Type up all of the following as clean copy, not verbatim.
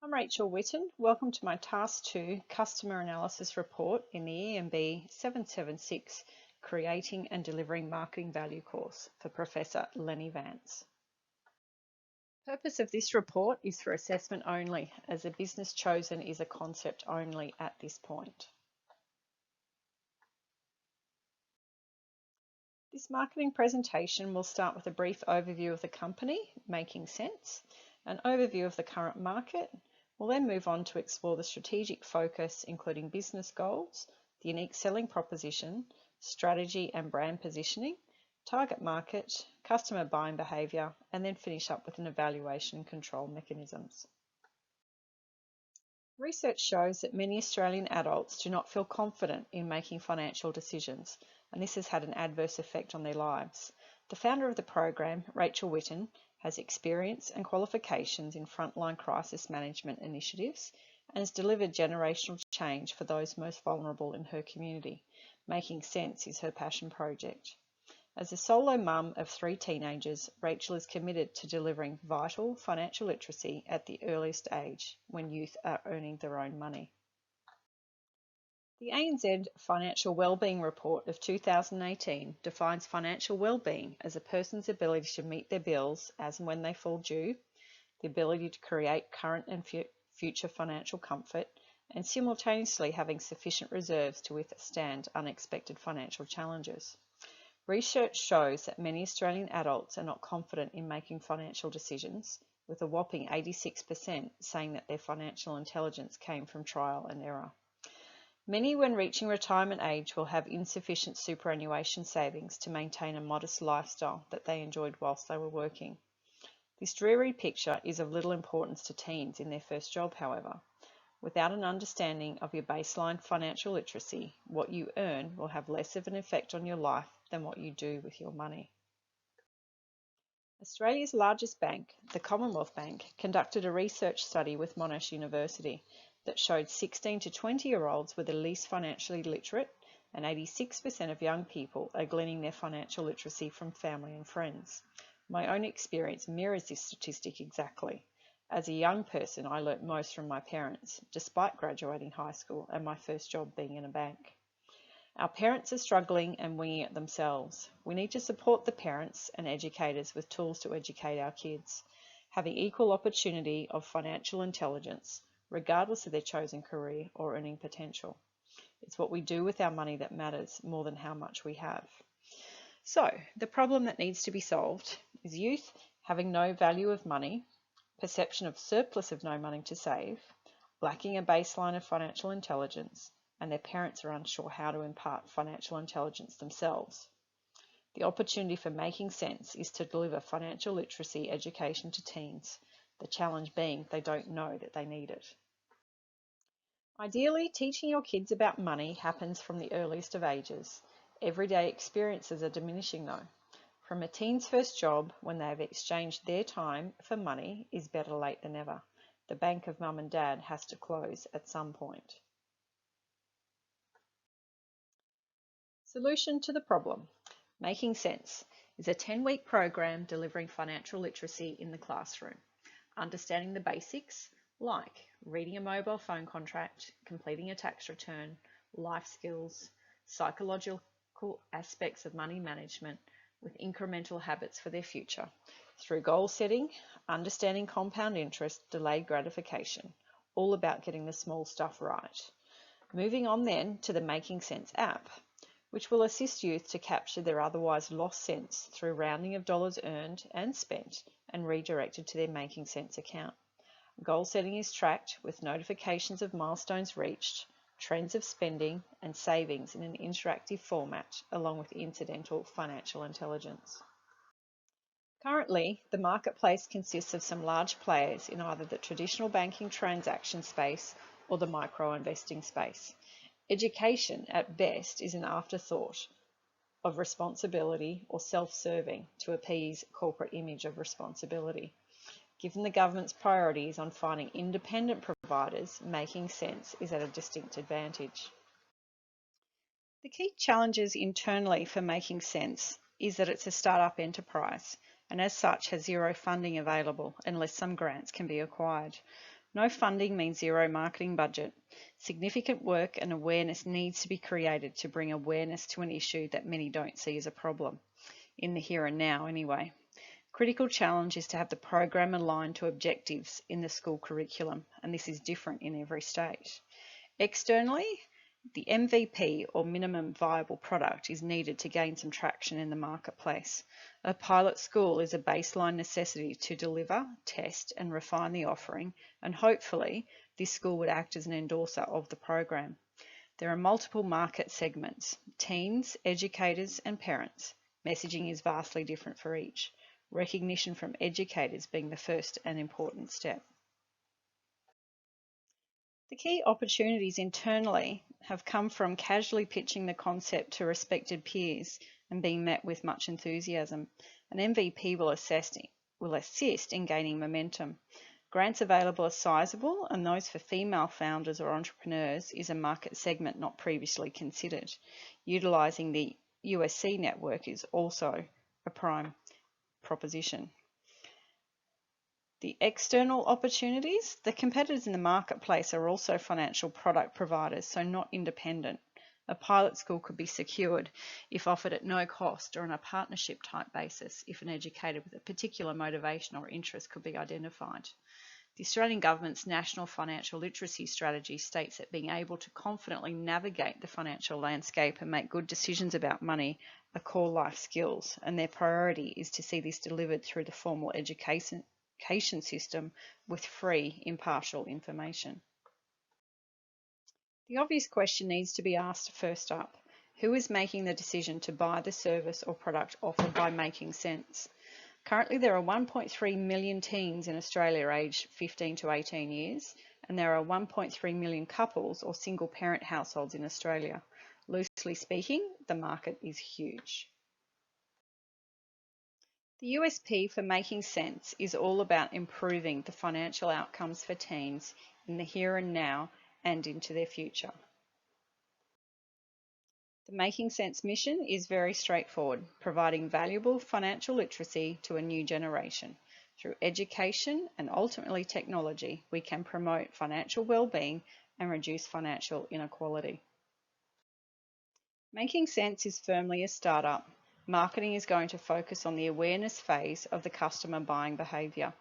I'm Rachael Witton. Welcome to my Task 2 Customer Analysis Report in the EMB776 Creating and Delivering Marketing Value course for Professor Lenny Vance. The purpose of this report is for assessment only, as the business chosen is a concept only at this point. This marketing presentation will start with a brief overview of the company, making sense, an overview of the current market. We'll then move on to explore the strategic focus, including business goals, the unique selling proposition, strategy and brand positioning, target market, customer buying behaviour, and then finish up with an evaluation and control mechanisms. Research shows that many Australian adults do not feel confident in making financial decisions, and this has had an adverse effect on their lives. The founder of the program, Rachael Witton, has experience and qualifications in frontline crisis management initiatives and has delivered generational change for those most vulnerable in her community. Making sense is her passion project. As a solo mum of 3 teenagers, Rachael is committed to delivering vital financial literacy at the earliest age, when youth are earning their own money. The ANZ Financial Wellbeing Report of 2018 defines financial wellbeing as a person's ability to meet their bills as and when they fall due, the ability to create current and future financial comfort, and simultaneously having sufficient reserves to withstand unexpected financial challenges. Research shows that many Australian adults are not confident in making financial decisions, with a whopping 86% saying that their financial intelligence came from trial and error. Many, when reaching retirement age, will have insufficient superannuation savings to maintain a modest lifestyle that they enjoyed whilst they were working. This dreary picture is of little importance to teens in their first job, however. Without an understanding of your baseline financial literacy, what you earn will have less of an effect on your life than what you do with your money. Australia's largest bank, the Commonwealth Bank, conducted a research study with Monash University that showed 16 to 20-year-olds were the least financially literate, and 86% of young people are gleaning their financial literacy from family and friends. My own experience mirrors this statistic exactly. As a young person, I learnt most from my parents, despite graduating high school and my first job being in a bank. Our parents are struggling and winging it themselves. We need to support the parents and educators with tools to educate our kids, having equal opportunity of financial intelligence, regardless of their chosen career or earning potential. It's what we do with our money that matters more than how much we have. So, the problem that needs to be solved is youth having no value of money, perception of surplus of no money to save, lacking a baseline of financial intelligence, and their parents are unsure how to impart financial intelligence themselves. The opportunity for making sense is to deliver financial literacy education to teens, the challenge being they don't know that they need it. Ideally, teaching your kids about money happens from the earliest of ages. Everyday experiences are diminishing though. From a teen's first job, when they have exchanged their time for money, is better late than never. The bank of mum and dad has to close at some point. Solution to the problem. Making Sense is a 10-week program delivering financial literacy in the classroom. Understanding the basics like reading a mobile phone contract, completing a tax return, life skills, psychological aspects of money management with incremental habits for their future through goal setting, understanding compound interest, delayed gratification, all about getting the small stuff right. Moving on then to the Making Sense app, which will assist youth to capture their otherwise lost sense through rounding of dollars earned and spent and redirected to their Making Sense account. Goal setting is tracked with notifications of milestones reached, trends of spending and savings in an interactive format, along with incidental financial intelligence. Currently, the marketplace consists of some large players in either the traditional banking transaction space or the micro-investing space. Education, at best, is an afterthought of responsibility or self-serving to appease corporate image of responsibility. Given the government's priorities on finding independent providers, Making Sense is at a distinct advantage. The key challenges internally for Making Sense is that it's a startup enterprise and as such has zero funding available unless some grants can be acquired. No funding means zero marketing budget. Significant work and awareness needs to be created to bring awareness to an issue that many don't see as a problem, in the here and now anyway. Critical challenge is to have the program aligned to objectives in the school curriculum, and this is different in every state. Externally, the MVP, or minimum viable product, is needed to gain some traction in the marketplace. A pilot school is a baseline necessity to deliver, test and refine the offering, and hopefully this school would act as an endorser of the program. There are multiple market segments: teens, educators and parents. Messaging is vastly different for each. Recognition from educators being the first and important step. The key opportunities internally have come from casually pitching the concept to respected peers and being met with much enthusiasm. An MVP will assist in gaining momentum. Grants available are sizable, and those for female founders or entrepreneurs is a market segment not previously considered. Utilising the USC network is also a prime proposition. The external opportunities, the competitors in the marketplace are also financial product providers, so not independent. A pilot school could be secured if offered at no cost or on a partnership type basis if an educator with a particular motivation or interest could be identified. The Australian Government's National Financial Literacy Strategy states that being able to confidently navigate the financial landscape and make good decisions about money are core life skills, and their priority is to see this delivered through the formal education system with free, impartial information. The obvious question needs to be asked first up. Who is making the decision to buy the service or product offered by Making Sense? Currently, there are 1.3 million teens in Australia aged 15 to 18 years, and there are 1.3 million couples or single parent households in Australia. Loosely speaking, the market is huge. The USP for Making Sense is all about improving the financial outcomes for teens in the here and now and into their future. The Making Sense mission is very straightforward, providing valuable financial literacy to a new generation. Through education and ultimately technology, we can promote financial well-being and reduce financial inequality. Making Sense is firmly a startup. Marketing is going to focus on the awareness phase of the customer buying behaviour.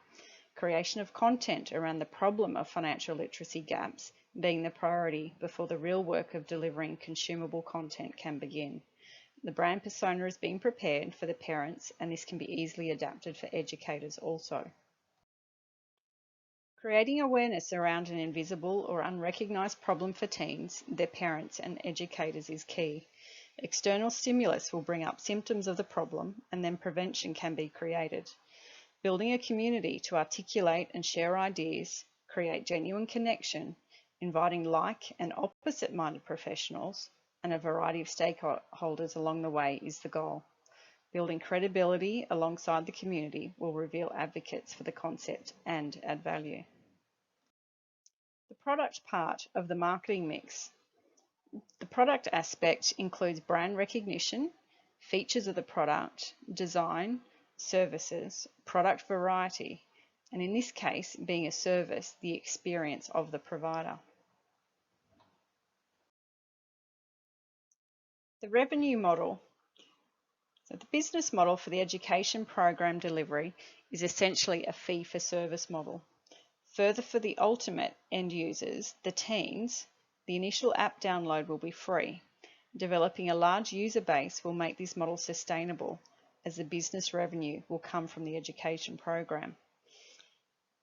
Creation of content around the problem of financial literacy gaps being the priority before the real work of delivering consumable content can begin. The brand persona is being prepared for the parents, and this can be easily adapted for educators also. Creating awareness around an invisible or unrecognised problem for teens, their parents and educators is key. External stimulus will bring up symptoms of the problem, and then prevention can be created. Building a community to articulate and share ideas, create genuine connection, inviting like and opposite-minded professionals and a variety of stakeholders along the way is the goal. Building credibility alongside the community will reveal advocates for the concept and add value. The product part of the marketing mix. The product aspect includes brand recognition, features of the product, design, services, product variety, and in this case, being a service, the experience of the provider. The revenue model. So the business model for the education program delivery is essentially a fee-for-service model. Further, for the ultimate end users, the teens, the initial app download will be free. Developing a large user base will make this model sustainable, as the business revenue will come from the education program.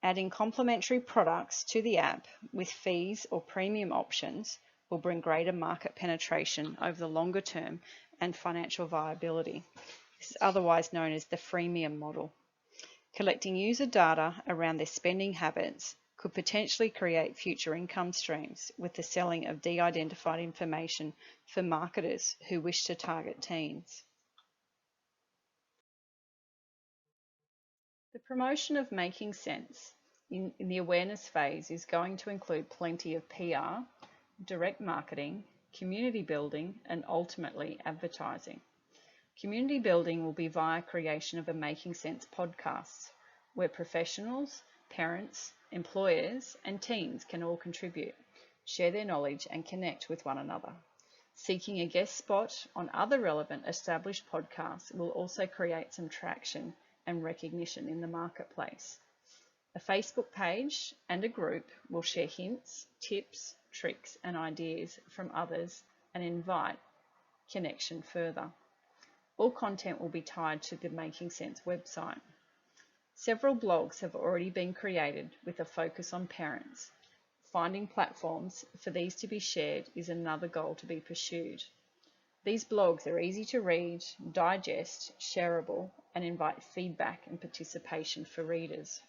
Adding complementary products to the app with fees or premium options will bring greater market penetration over the longer term and financial viability. This is otherwise known as the freemium model. Collecting user data around their spending habits could potentially create future income streams with the selling of de-identified information for marketers who wish to target teens. The promotion of Making Sense in the awareness phase is going to include plenty of PR, direct marketing, community building, and ultimately advertising. Community building will be via creation of a Making Sense podcast, where professionals, Parents, employers, and teens can all contribute, share their knowledge, and connect with one another. Seeking a guest spot on other relevant established podcasts will also create some traction and recognition in the marketplace. A Facebook page and a group will share hints, tips, tricks, and ideas from others and invite connection further. All content will be tied to the Making Sense website. Several blogs have already been created with a focus on parents. Finding platforms for these to be shared is another goal to be pursued. These blogs are easy to read, digest, shareable, and invite feedback and participation for readers.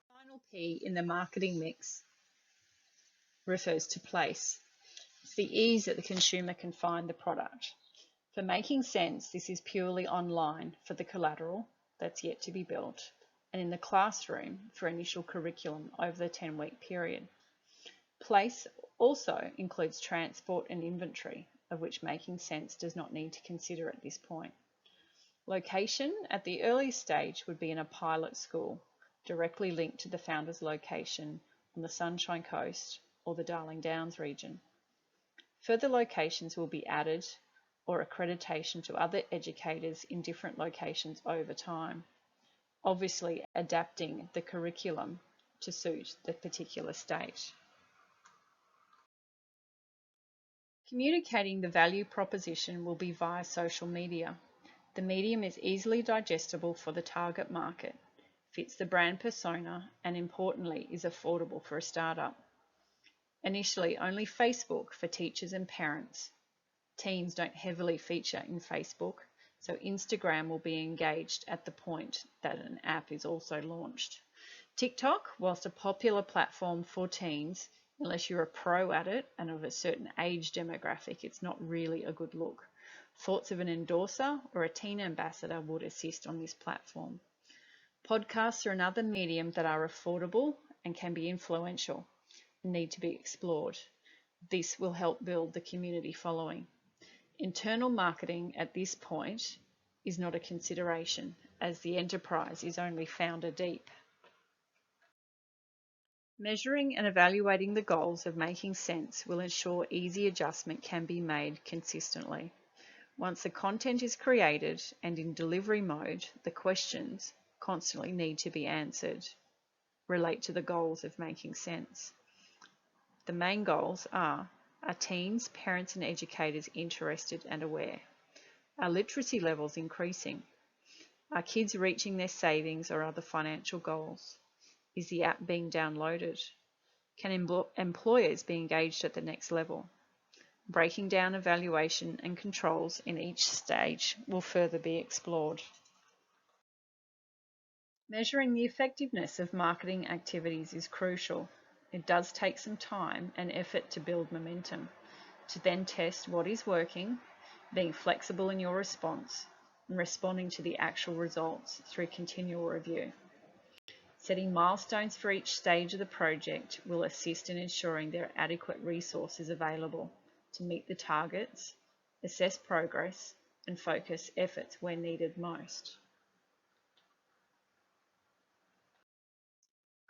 The final P in the marketing mix refers to place. It's the ease that the consumer can find the product. For Making Sense, this is purely online for the collateral that's yet to be built, and in the classroom for initial curriculum over the 10-week period. Place also includes transport and inventory, of which Making Sense does not need to consider at this point. Location at the earliest stage would be in a pilot school, directly linked to the founder's location on the Sunshine Coast or the Darling Downs region. Further locations will be added or accreditation to other educators in different locations over time, obviously adapting the curriculum to suit the particular state. Communicating the value proposition will be via social media. The medium is easily digestible for the target market, fits the brand persona, and importantly is affordable for a startup. Initially, only Facebook for teachers and parents. Teens don't heavily feature in Facebook, so Instagram will be engaged at the point that an app is also launched. TikTok, whilst a popular platform for teens, unless you're a pro at it and of a certain age demographic, it's not really a good look. Thoughts of an endorser or a teen ambassador would assist on this platform. Podcasts are another medium that are affordable and can be influential and need to be explored. This will help build the community following. Internal marketing at this point is not a consideration, as the enterprise is only founder deep. Measuring and evaluating the goals of Making Sense will ensure easy adjustment can be made consistently. Once the content is created and in delivery mode, the questions constantly need to be answered, relate to the goals of Making Sense. The main goals are teens, parents and educators interested and aware? Are literacy levels increasing? Are kids reaching their savings or other financial goals? Is the app being downloaded? Can employers be engaged at the next level? Breaking down evaluation and controls in each stage will further be explored. Measuring the effectiveness of marketing activities is crucial. It does take some time and effort to build momentum, to then test what is working, being flexible in your response, and responding to the actual results through continual review. Setting milestones for each stage of the project will assist in ensuring there are adequate resources available to meet the targets, assess progress, and focus efforts where needed most.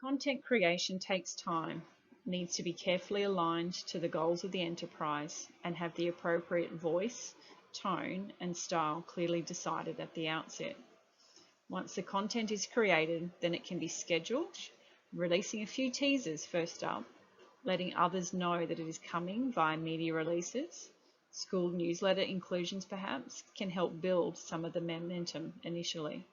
Content creation takes time, needs to be carefully aligned to the goals of the enterprise, and have the appropriate voice, tone, and style clearly decided at the outset. Once the content is created, then it can be scheduled, releasing a few teasers first up, letting others know that it is coming via media releases. School newsletter inclusions perhaps can help build some of the momentum initially.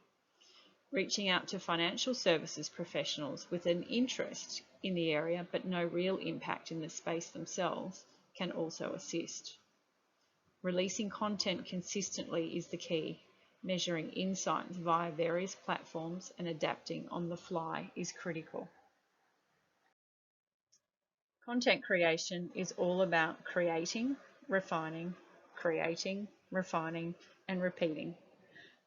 Reaching out to financial services professionals with an interest in the area but no real impact in the space themselves can also assist. Releasing content consistently is the key. Measuring insights via various platforms and adapting on the fly is critical. Content creation is all about creating, refining, and repeating.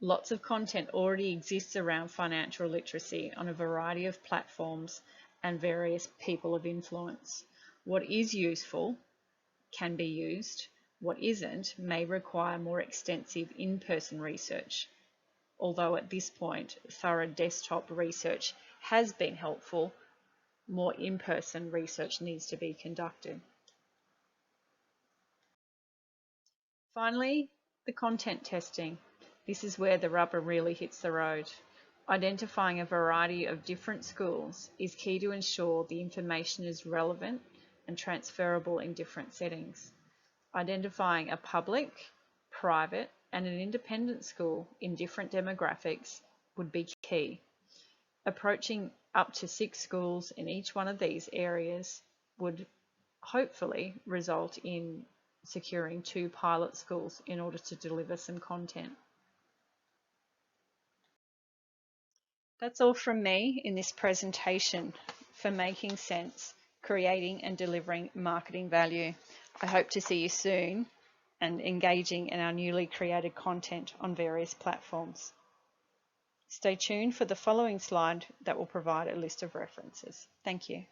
Lots of content already exists around financial literacy on a variety of platforms and various people of influence. What is useful can be used. What isn't may require more extensive in-person research. although at this point thorough desktop research has been helpful, more in-person research needs to be conducted. Finally, the content testing. This is where the rubber really hits the road. Identifying a variety of different schools is key to ensure the information is relevant and transferable in different settings. Identifying a public, private, and an independent school in different demographics would be key. Approaching up to 6 schools in each one of these areas would hopefully result in securing 2 pilot schools in order to deliver some content. That's all from me in this presentation for making sense, creating and delivering marketing value. I hope to see you soon and engaging in our newly created content on various platforms. Stay tuned for the following slide that will provide a list of references. Thank you.